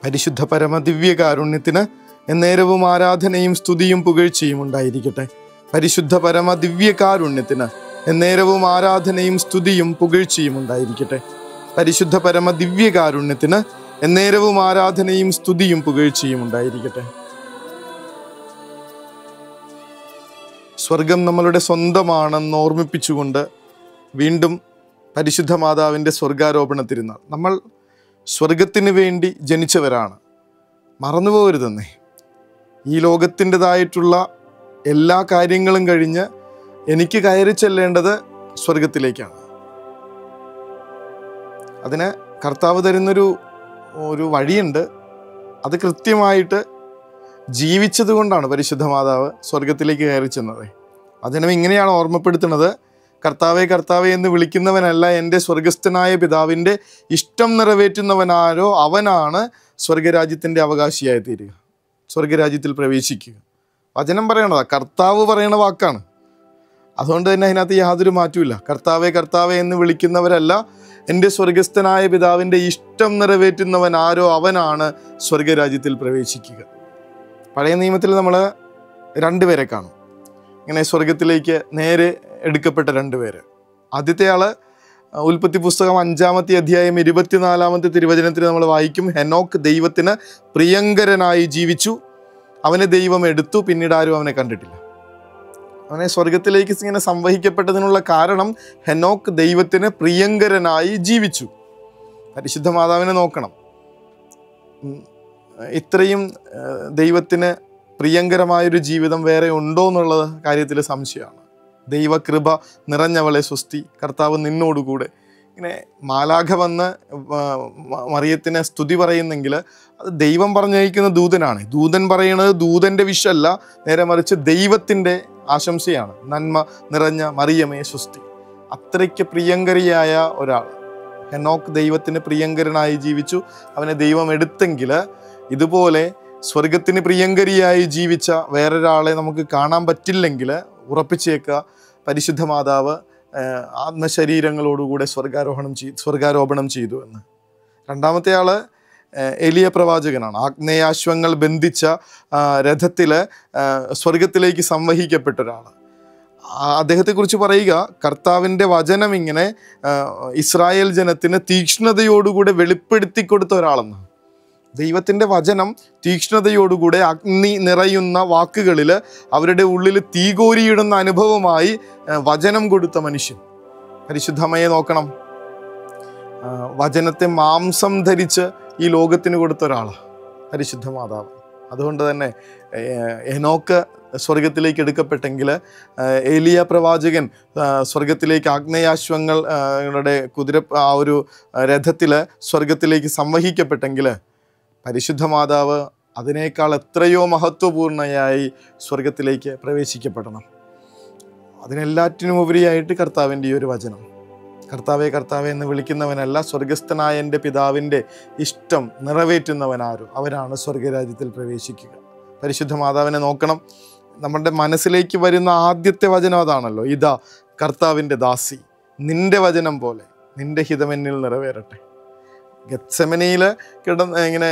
പരിശുദ്ധ പരമ ദിവ്യകാരുണ്യത്തിന് എന്നേരവും ആരാധനയും സ്തുതിയും പുകഴ്ചയും ഉണ്ടായിരിക്കട്ടെ. പരിശുദ്ധ പരമ ദിവ്യകാരുണ്യത്തിന് എന്നേരവും ആരാധനയും സ്തുതിയും പുകഴ്ചയും ഉണ്ടായിരിക്കട്ടെ. പരിശുദ്ധ പരമ ദിവ്യകാരുണ്യത്തിന് എന്നേരവും ആരാധനയും സ്തുതിയും പുകഴ്ചയും ഉണ്ടായിരിക്കട്ടെ. സ്വർഗം നമ്മളുടെ സ്വന്തമാണെന്ന് ഓർമ്മിപ്പിച്ചുകൊണ്ട് വീണ്ടും പരിശുദ്ധ മാതാവിൻ്റെ സ്വർഗാരോപണ തിരുനാൾ. നമ്മൾ സ്വർഗത്തിന് വേണ്ടി ജനിച്ചവരാണ്, മറന്നുപോകരുതെന്നേ. ഈ ലോകത്തിൻ്റെതായിട്ടുള്ള എല്ലാ കാര്യങ്ങളും കഴിഞ്ഞ് എനിക്ക് കയറി ചെല്ലേണ്ടത് സ്വർഗത്തിലേക്കാണ്. അതിന് കർത്താവ് തരുന്നൊരു വഴിയുണ്ട്. അത് കൃത്യമായിട്ട് ജീവിച്ചത് കൊണ്ടാണ് പരിശുദ്ധ മാതാവ് സ്വർഗത്തിലേക്ക് കയറി ചെന്നത്. അതിനെ ഇങ്ങനെയാണ് ഓർമ്മപ്പെടുത്തുന്നത്: കർത്താവെ കർത്താവെ എന്ന് വിളിക്കുന്നവനല്ല എൻ്റെ സ്വർഗസ്ഥനായ പിതാവിൻ്റെ ഇഷ്ടം നിറവേറ്റുന്നവനാരോ അവനാണ് സ്വർഗരാജ്യത്തിൻ്റെ അവകാശിയായി തീരുക, സ്വർഗരാജ്യത്തിൽ പ്രവേശിക്കുക. വചനം പറയണതാ, കർത്താവ് പറയണ വാക്കാണ്. അതുകൊണ്ട് തന്നെ അതിനകത്ത് യാതൊരു മാറ്റമില്ല. കർത്താവെ കർത്താവെ എന്ന് വിളിക്കുന്നവരല്ല, എൻ്റെ സ്വർഗസ്ഥനായ പിതാവിൻ്റെ ഇഷ്ടം നിറവേറ്റുന്നവനാരോ അവനാണ് സ്വർഗരാജ്യത്തിൽ പ്രവേശിക്കുക. പഴയ നിയമത്തിൽ നമ്മൾ രണ്ടുപേരെ കാണും, ഇങ്ങനെ സ്വർഗത്തിലേക്ക് നേരെ എടുക്കപ്പെട്ട രണ്ടുപേര്. ആദ്യത്തെ ആള് ഉൽപ്പത്തി പുസ്തകം 5-ാമത്തെ അധ്യായം 24-ാമത്തെ തിരുവചനത്തിൽ നമ്മൾ വായിക്കും: ഹെനോക്ക് ദൈവത്തിന് പ്രിയങ്കരനായി ജീവിച്ചു, അവനെ ദൈവം എടുത്തു, പിന്നീട് ആരും അവനെ കണ്ടിട്ടില്ല. അവനെ സ്വർഗത്തിലേക്ക് ഇങ്ങനെ സംവഹിക്കപ്പെട്ടതിനുള്ള കാരണം ഹെനോക്ക് ദൈവത്തിന് പ്രിയങ്കരനായി ജീവിച്ചു. പരിശുദ്ധ മാതാവിനെ നോക്കണം. ഇത്രയും ദൈവത്തിന് പ്രിയങ്കരമായൊരു ജീവിതം വേറെ ഉണ്ടോ എന്നുള്ള കാര്യത്തിൽ സംശയമാണ്. ദൈവകൃപ നിറഞ്ഞവളെ സ്വസ്തി, കർത്താവ് നിന്നോടുകൂടെ. ഇങ്ങനെ മാലാഖ വന്ന് മറിയത്തിനെ സ്തുതി പറയുന്നെങ്കിൽ അത് ദൈവം പറഞ്ഞയക്കുന്ന ദൂതനാണ്. ദൂതൻ പറയുന്നത് ദൂതൻ്റെ വിഷയല്ല, നേരെ മറിച്ച് ദൈവത്തിൻ്റെ ആശംസയാണ്. നന്മ നിറഞ്ഞ മറിയമേ സ്വസ്തി. അത്രയ്ക്ക് പ്രിയങ്കരിയായ ഒരാൾ ഹെനോക്ക് ദൈവത്തിന് പ്രിയങ്കരനായി ജീവിച്ചു, അവനെ ദൈവം എടുത്തെങ്കിൽ ഇതുപോലെ സ്വർഗത്തിന് പ്രിയങ്കരിയായി ജീവിച്ച വേറൊരാളെ നമുക്ക് കാണാൻ പറ്റില്ലെങ്കിൽ ഉറപ്പിച്ചേക്കുക, പരിശുദ്ധ മാതാവ് ആത്മശരീരങ്ങളോടുകൂടെ സ്വർഗാരോപണം ചെയ്തു എന്ന്. രണ്ടാമത്തെ ആള് എലിയ പ്രവാചകനാണ്. ആഗ്നേയാശ്വങ്ങൾ ബന്ധിച്ച രഥത്തിൽ സ്വർഗത്തിലേക്ക് സംവഹിക്കപ്പെട്ട ഒരാൾ. അദ്ദേഹത്തെക്കുറിച്ച് പറയുക, കർത്താവിൻ്റെ വചനം ഇങ്ങനെ ഇസ്രായേൽ ജനത്തിന് തീക്ഷ്ണതയോടുകൂടെ വെളിപ്പെടുത്തി കൊടുത്ത ഒരാളെന്നാണ്. ദൈവത്തിൻ്റെ വചനം തീക്ഷ്ണതയോടുകൂടെ അഗ്നി നിറയുന്ന വാക്കുകളിൽ അവരുടെ ഉള്ളിൽ തീകോരിയിടുന്ന അനുഭവമായി വചനം കൊടുത്ത മനുഷ്യൻ. പരിശുദ്ധമ്മയെ നോക്കണം, വചനത്തെ മാംസം ധരിച്ച് ഈ ലോകത്തിന് കൊടുത്ത ഒരാളാണ് പരിശുദ്ധ മാതാവ്. അതുകൊണ്ട് തന്നെ ഹെനോക്ക് സ്വർഗത്തിലേക്ക് എടുക്കപ്പെട്ടെങ്കിൽ ഏലിയ പ്രവാചകൻ സ്വർഗത്തിലേക്ക് ആഗ്നേയാശ്വങ്ങളുടെ ആ ഒരു രഥത്തിൽ സ്വർഗത്തിലേക്ക് സംവഹിക്കപ്പെട്ടെങ്കിൽ പരിശുദ്ധ മാതാവ് അതിനേക്കാൾ എത്രയോ മഹത്വപൂർണ്ണയായി സ്വർഗത്തിലേക്ക് പ്രവേശിക്കപ്പെടണം. അതിനെല്ലാറ്റിനും ഉപരിയായിട്ട് കർത്താവിൻ്റെ ഈ ഒരു വചനം, കർത്താവെ കർത്താവെ എന്ന് വിളിക്കുന്നവനല്ല, സ്വർഗസ്ഥനായ എൻ്റെ പിതാവിൻ്റെ ഇഷ്ടം നിറവേറ്റുന്നവനാരും അവരാണ് സ്വർഗരാജ്യത്തിൽ പ്രവേശിക്കുക. പരിശുദ്ധ മാതാവിനെ നോക്കണം. നമ്മുടെ മനസ്സിലേക്ക് വരുന്ന ആദ്യത്തെ വചനം അതാണല്ലോ: ഇതാ കർത്താവിൻ്റെ ദാസി, നിൻ്റെ വചനം പോലെ നിൻ്റെ ഹിതമെന്നിൽ നിറവേറട്ടെ. ഗെത്സെമനയിൽ ഇങ്ങനെ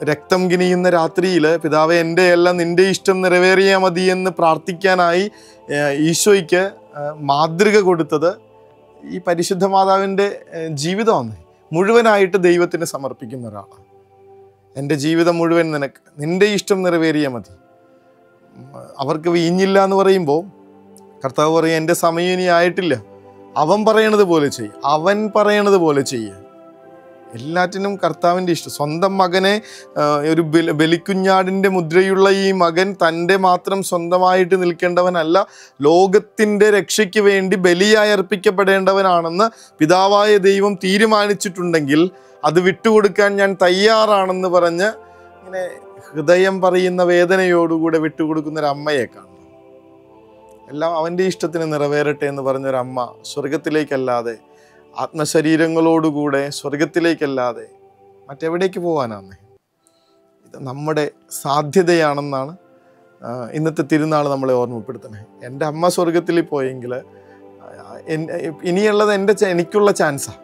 രക്തം കിനിയുന്ന രാത്രിയിൽ പിതാവെ എൻ്റെ എല്ലാം നിൻ്റെ ഇഷ്ടം നിറവേറിയാൽ മതി എന്ന് പ്രാർത്ഥിക്കാനായി ഈശോയ്ക്ക് മാതൃക കൊടുത്തത് ഈ പരിശുദ്ധ മാതാവിൻ്റെ ജീവിതമാണ്. മുഴുവനായിട്ട് ദൈവത്തിന് സമർപ്പിക്കുന്ന ഒരാളാണ്. എൻ്റെ ജീവിതം മുഴുവൻ നിനക്ക്, നിൻ്റെ ഇഷ്ടം നിറവേറിയാൽ മതി. അവർക്ക് വീഞ്ഞില്ല എന്ന് പറയുമ്പോൾ കർത്താവ് പറയും, എൻ്റെ സമയം ഇനി ആയിട്ടില്ല, അവൻ പറയണത് പോലെ ചെയ്യും, അവൻ പറയണത് പോലെ ചെയ്യുക. എല്ലാറ്റിനും കർത്താവിൻ്റെ ഇഷ്ടം. സ്വന്തം മകനെ, ഒരു ബലിക്കുഞ്ഞാടിൻ്റെ മുദ്രയുള്ള ഈ മകൻ തൻ്റെ മാത്രം സ്വന്തമായിട്ട് നിൽക്കേണ്ടവനല്ല, ലോകത്തിൻ്റെ രക്ഷയ്ക്ക് വേണ്ടി ബലിയായി അർപ്പിക്കപ്പെടേണ്ടവനാണെന്ന് പിതാവായ ദൈവം തീരുമാനിച്ചിട്ടുണ്ടെങ്കിൽ അത് വിട്ടുകൊടുക്കാൻ ഞാൻ തയ്യാറാണെന്ന് പറഞ്ഞ് ഇങ്ങനെ ഹൃദയം പറയുന്ന വേദനയോടുകൂടെ വിട്ടുകൊടുക്കുന്നൊരമ്മയെ കാണും. എല്ലാം അവൻ്റെ ഇഷ്ടത്തിന് നിറവേറട്ടെ എന്ന് പറഞ്ഞൊരമ്മ സ്വർഗത്തിലേക്കല്ലാതെ, ആത്മശരീരങ്ങളോടുകൂടെ സ്വർഗത്തിലേക്കല്ലാതെ മറ്റെവിടേക്ക് പോകാനാണ്? ഇത് നമ്മുടെ സാധ്യതയാണെന്നാണ് ഇന്നത്തെ തിരുനാൾ നമ്മളെ ഓർമ്മപ്പെടുത്തണേ. എൻ്റെ അമ്മ സ്വർഗത്തിൽ പോയെങ്കിൽ ഇനിയുള്ളത് എനിക്കുള്ള ചാൻസാണ്.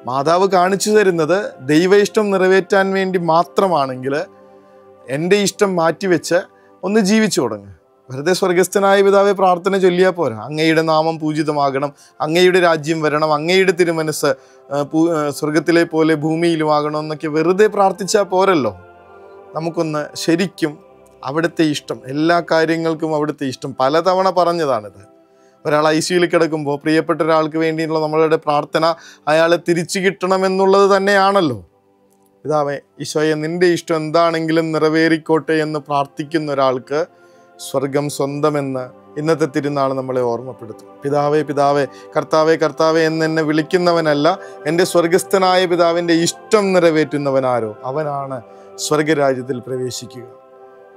മാതാവ് കാണിച്ചു തരുന്നത് ദൈവ ഇഷ്ടം നിറവേറ്റാൻ വേണ്ടി മാത്രമാണെങ്കിൽ എൻ്റെ ഇഷ്ടം മാറ്റിവെച്ച് ഒന്ന് ജീവിച്ചു തുടങ്ങുക. വെറുതെ സ്വർഗസ്ഥനായ പിതാവെ പ്രാർത്ഥന ചൊല്ലിയാൽ പോരാ. അങ്ങയുടെ നാമം പൂജിതമാകണം, അങ്ങയുടെ രാജ്യം വരണം, അങ്ങയുടെ തിരുമനസ് സ്വർഗത്തിലെ പോലെ ഭൂമിയിലുമാകണം എന്നൊക്കെ വെറുതെ പ്രാർത്ഥിച്ചാൽ പോരല്ലോ. നമുക്കൊന്ന് ശരിക്കും അവിടുത്തെ ഇഷ്ടം, എല്ലാ കാര്യങ്ങൾക്കും അവിടുത്തെ ഇഷ്ടം. പലതവണ പറഞ്ഞതാണിത്. ഒരാൾ ICUയിൽ കിടക്കുമ്പോൾ പ്രിയപ്പെട്ട ഒരാൾക്ക് വേണ്ടിയുള്ള നമ്മളുടെ പ്രാർത്ഥന അയാളെ തിരിച്ചു കിട്ടണമെന്നുള്ളത് തന്നെയാണല്ലോ. പിതാവേ ഈശോയെ നിൻ്റെ ഇഷ്ടം എന്താണെങ്കിലും നിറവേറിക്കോട്ടെ എന്ന് പ്രാർത്ഥിക്കുന്ന ഒരാൾക്ക് സ്വർഗം സ്വന്തമെന്ന് ഇന്നത്തെ തിരുനാൾ നമ്മളെ ഓർമ്മപ്പെടുത്തും. പിതാവേ പിതാവേ, കർത്താവേ കർത്താവേ എന്നെ വിളിക്കുന്നവനല്ല, എൻ്റെ സ്വർഗസ്ഥനായ പിതാവിൻ്റെ ഇഷ്ടം നിറവേറ്റുന്നവനാരോ അവനാണ് സ്വർഗരാജ്യത്തിൽ പ്രവേശിക്കുക.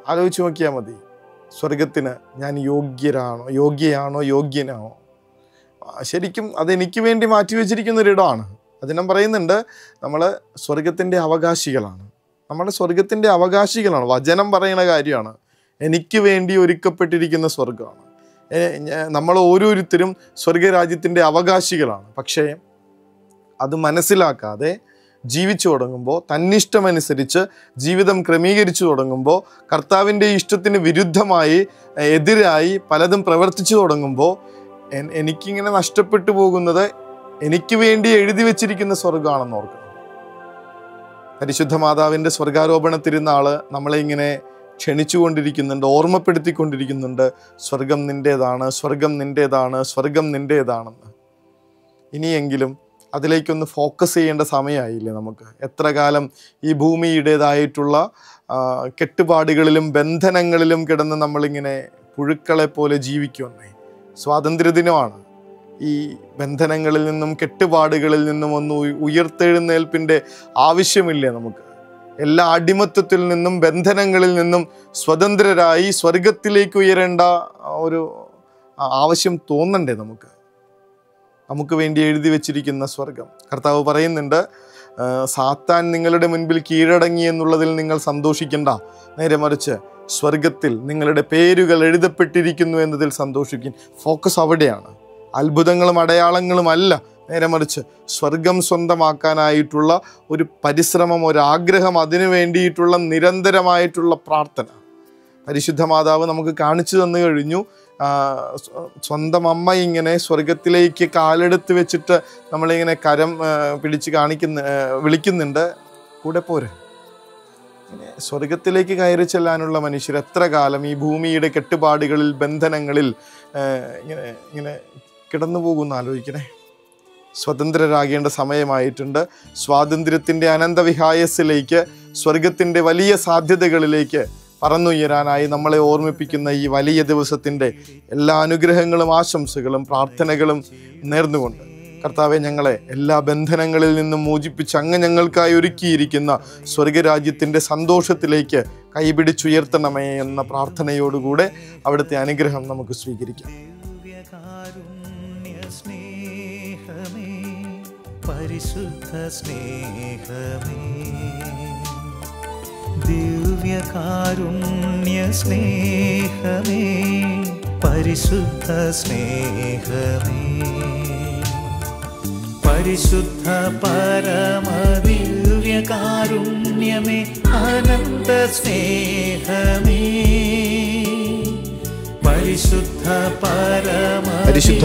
ആലോചിച്ച് നോക്കിയാൽ മതി, സ്വർഗത്തിന് ഞാൻ യോഗ്യനാണോ? ശരിക്കും അതെനിക്ക് വേണ്ടി മാറ്റിവെച്ചിരിക്കുന്നൊരിടമാണ്. അതിനും പറയുന്നുണ്ട്, നമ്മൾ സ്വർഗത്തിൻ്റെ അവകാശികളാണ്. നമ്മുടെ സ്വർഗത്തിൻ്റെ അവകാശികളാണ്. വചനം പറയുന്ന കാര്യമാണ്. എനിക്ക് വേണ്ടി ഒരുക്കപ്പെട്ടിരിക്കുന്ന സ്വർഗമാണ്. നമ്മൾ ഓരോരുത്തരും സ്വർഗരാജ്യത്തിൻ്റെ അവകാശികളാണ്. പക്ഷേ അത് മനസ്സിലാക്കാതെ ജീവിച്ചു തുടങ്ങുമ്പോൾ, തന്നിഷ്ടമനുസരിച്ച് ജീവിതം ക്രമീകരിച്ചു തുടങ്ങുമ്പോൾ, കർത്താവിൻ്റെ ഇഷ്ടത്തിന് വിരുദ്ധമായി എതിരായി പലതും പ്രവർത്തിച്ചു തുടങ്ങുമ്പോൾ എനിക്കിങ്ങനെ നഷ്ടപ്പെട്ടു പോകുന്നത് എനിക്ക് വേണ്ടി എഴുതി വച്ചിരിക്കുന്ന സ്വർഗമാണെന്ന് ഓർക്കണം. പരിശുദ്ധ മാതാവിൻ്റെ സ്വർഗാരോപണ തിരുനാൾ നമ്മളെ ഇങ്ങനെ ക്ഷണിച്ചുകൊണ്ടിരിക്കുന്നുണ്ട്, ഓർമ്മപ്പെടുത്തിക്കൊണ്ടിരിക്കുന്നുണ്ട്. സ്വർഗം നിൻ്റേതാണ്, സ്വർഗം നിൻ്റേതാണ്, സ്വർഗം നിൻ്റേതാണെന്ന്. ഇനിയെങ്കിലും അതിലേക്കൊന്ന് ഫോക്കസ് ചെയ്യേണ്ട സമയമായില്ലേ നമുക്ക്? എത്ര കാലം ഈ ഭൂമിയുടേതായിട്ടുള്ള കെട്ടുപാടുകളിലും ബന്ധനങ്ങളിലും കിടന്ന് നമ്മളിങ്ങനെ പുഴുക്കളെ പോലെ ജീവിക്കുമെന്നേ. സ്വാതന്ത്ര്യദിനമാണ്. ഈ ബന്ധനങ്ങളിൽ നിന്നും കെട്ടുപാടുകളിൽ നിന്നും ഒന്ന് ഉയർത്തെഴുന്നേൽപ്പിൻ്റെ ആവശ്യമില്ലേ നമുക്ക്? എല്ലാ അടിമത്വത്തിൽ നിന്നും ബന്ധനങ്ങളിൽ നിന്നും സ്വതന്ത്രരായി സ്വർഗത്തിലേക്ക് ഉയരേണ്ട ഒരു ആവശ്യം തോന്നണ്ടേ നമുക്ക്? നമുക്ക് വേണ്ടി എഴുതി വച്ചിരിക്കുന്ന സ്വർഗം. കർത്താവ് പറയുന്നുണ്ട്, സാത്താൻ നിങ്ങളുടെ മുൻപിൽ കീഴടങ്ങി എന്നുള്ളതിൽ നിങ്ങൾ സന്തോഷിക്കണ്ട, നേരെ മറിച്ച് സ്വർഗത്തിൽ നിങ്ങളുടെ പേരുകൾ എഴുതപ്പെട്ടിരിക്കുന്നു എന്നതിൽ സന്തോഷിക്കും. ഫോക്കസ് അവിടെയാണ്. അത്ഭുതങ്ങളും അടയാളങ്ങളും അല്ല, നേരെ മറിച്ച് സ്വർഗം സ്വന്തമാക്കാനായിട്ടുള്ള ഒരു പരിശ്രമം, ഒരാഗ്രഹം, അതിനു വേണ്ടിയിട്ടുള്ള നിരന്തരമായിട്ടുള്ള പ്രാർത്ഥന പരിശുദ്ധ മാതാവ് നമുക്ക് കാണിച്ചു തന്നു കഴിഞ്ഞു. സ്വന്തം അമ്മ ഇങ്ങനെ സ്വർഗത്തിലേക്ക് കാലെടുത്ത് വെച്ചിട്ട് നമ്മളിങ്ങനെ കരം പിടിച്ച് വിളിക്കുന്നുണ്ട്, കൂടെ പോരെ. ഇങ്ങനെ സ്വർഗത്തിലേക്ക് കയറി ചെല്ലാനുള്ള മനുഷ്യർ എത്ര കാലം ഈ ഭൂമിയുടെ കെട്ടുപാടുകളിൽ ബന്ധനങ്ങളിൽ ഇങ്ങനെ കിടന്നു പോകുന്ന ആലോചിക്കണേ. സ്വതന്ത്രരാകേണ്ട സമയമായിട്ടുണ്ട്. സ്വാതന്ത്ര്യത്തിൻ്റെ അനന്തവിഹായസിലേക്ക്, സ്വർഗത്തിൻ്റെ വലിയ സാധ്യതകളിലേക്ക് പറന്നുയരാനായി നമ്മളെ ഓർമ്മിപ്പിക്കുന്ന ഈ വലിയ ദിവസത്തിൻ്റെ എല്ലാ അനുഗ്രഹങ്ങളും ആശംസകളും പ്രാർത്ഥനകളും നേർന്നുകൊണ്ട്, കർത്താവെ ഞങ്ങളെ എല്ലാ ബന്ധനങ്ങളിൽ നിന്നും മോചിപ്പിച്ച് അങ്ങ് ഞങ്ങൾക്കായി ഒരുക്കിയിരിക്കുന്ന സ്വർഗരാജ്യത്തിൻ്റെ സന്തോഷത്തിലേക്ക് കൈപിടിച്ചുയർത്തണമേ എന്ന പ്രാർത്ഥനയോടുകൂടെ അവിടുത്തെ അനുഗ്രഹം നമുക്ക് സ്വീകരിക്കാം. പരിശുദ്ധ സ്നേഹമേ, ദിവ്യകാരുണ്യ സ്നേഹമേ, പരിശുദ്ധ സ്നേഹമേ, പരിശുദ്ധ പരമ ദിവ്യകാരുണ്യമേ, അനന്ത സ്നേഹമേ, പരിശുദ്ധ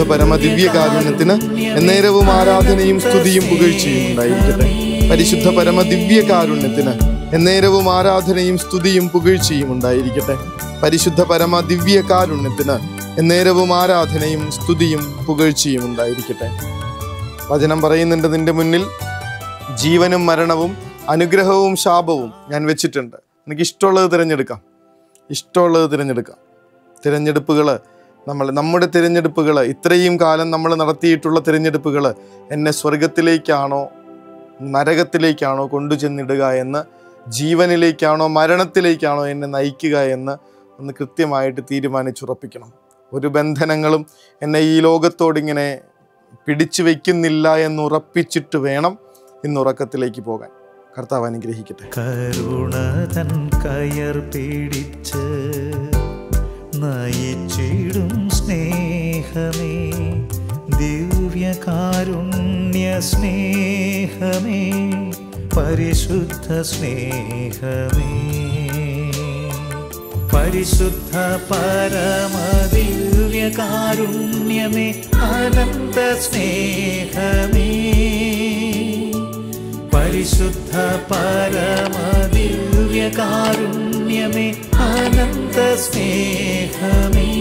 പരമ ദിവ്യകാരുണ്യത്തിന് എന്നേരവും ആരാധനയും സ്തുതിയും പുകഴ്ചയും ഉണ്ടായിരിക്കട്ടെ. പരിശുദ്ധ പരമ ദിവ്യകാരുണ്യത്തിന് എന്നേരവും ആരാധനയും സ്തുതിയും പുകഴ്ചയും ഉണ്ടായിരിക്കട്ടെ. പരിശുദ്ധ പരമ ദിവ്യകാരുണ്യത്തിന് എന്നേരവും ആരാധനയും സ്തുതിയും പുകഴ്ചയും ഉണ്ടായിരിക്കട്ടെ. വചനം പറയുന്നുണ്ട്, നിന്റെ മുന്നിൽ ജീവനും മരണവും അനുഗ്രഹവും ശാപവും ഞാൻ വെച്ചിട്ടുണ്ട്. എനിക്ക് ഇഷ്ടമുള്ളത് തിരഞ്ഞെടുക്കാം, ഇഷ്ടമുള്ളത് തിരഞ്ഞെടുക്കാം. തിരഞ്ഞെടുപ്പുകൾ നമ്മുടെ തിരഞ്ഞെടുപ്പുകൾ, ഇത്രയും കാലം നമ്മൾ നടത്തിയിട്ടുള്ള തിരഞ്ഞെടുപ്പുകൾ എന്നെ സ്വർഗത്തിലേക്കാണോ നരകത്തിലേക്കാണോ കൊണ്ടുചെന്നിടുക എന്ന്, ജീവനിലേക്കാണോ മരണത്തിലേക്കാണോ എന്നെ നയിക്കുക എന്ന് ഒന്ന് കൃത്യമായിട്ട് തീരുമാനിച്ചുറപ്പിക്കണം. ഒരു ബന്ധനങ്ങളും എന്നെ ഈ ലോകത്തോടിങ്ങനെ പിടിച്ചു വയ്ക്കുന്നില്ല എന്ന് ഉറപ്പിച്ചിട്ട് വേണം ഇന്ന് ഉറക്കത്തിലേക്ക് പോകാൻ. കർത്താവ് അനുഗ്രഹിക്കട്ടെ. കരുണ തൻ കയർ പിടിച്ച് നയിച്ചിടും സ്നേഹമേ, ദിവ്യകാരുണ്യ സ്നേഹമേ, പരിശുദ്ധ സ്നേഹമേ, പരിശുദ്ധ പരമദിവ്യകാരുണ്യമേ, അനന്ത സ്നേഹമേ, പരിശുദ്ധ പരമദിവ്യകാരുണ്യമേ, അനന്ത സ്നേഹമേ.